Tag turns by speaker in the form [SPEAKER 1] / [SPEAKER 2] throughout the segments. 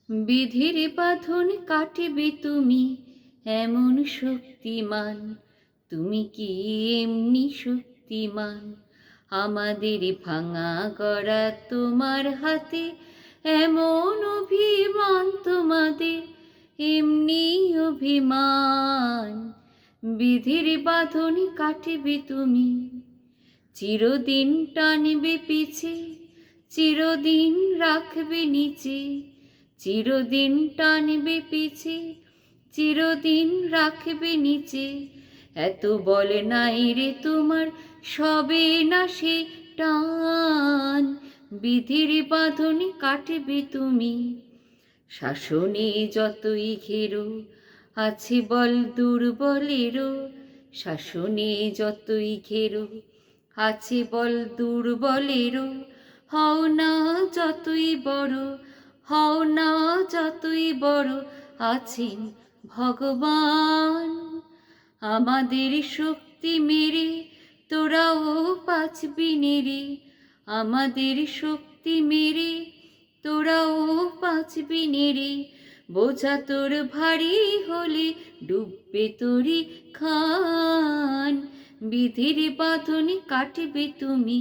[SPEAKER 1] বিধির বাঁধন কাটিবে তুমি, এমন শক্তিমান। তুমি কি এমনি শক্তিমান? আমাদের ভাঙা গড়া তোমার হাতে, এমন অভিমান তোমাদের, এমনি অভিমান। বিধির বাঁধন কাটিবে তুমি, চিরদিন টানবে পিছে, চিরদিন রাখবে নিচে। চিরদিন টানবে পিছে, চিরদিন রাখবে নিচে। এত বল নাই রে তোমার, সবে না সে টান। বিধির বাঁধন কাটবে তুমি। শাসনে যতই ঘেরো, আছে বল দুর্বলেরও। শাসনে যতই ঘেরো, আছে বল দুর্বলেরও। হও না যতই বড়, হও না যতই বড়, আছেন ভগবান। আমাদের শক্তি মেরে তোরাও বাঁচবি নেরে, আমাদের শক্তি মেরে তোরাও বাঁচবি নেরে। বোঝা তোর ভারী হলে ডুববে তোরি খান। বিধির বাঁধন কাটবে তুমি,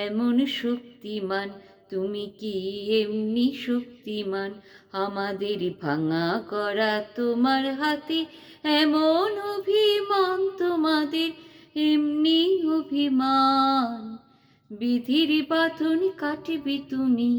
[SPEAKER 1] এমন শক্তিমান। তুমি কি এমনি শক্তিমান? আমাদের ভাঙা করা তোমার হাতে, এমন অভিমান তোমাদের, এমনি অভিমান। বিধির বাঁধন কাটবে তুমি।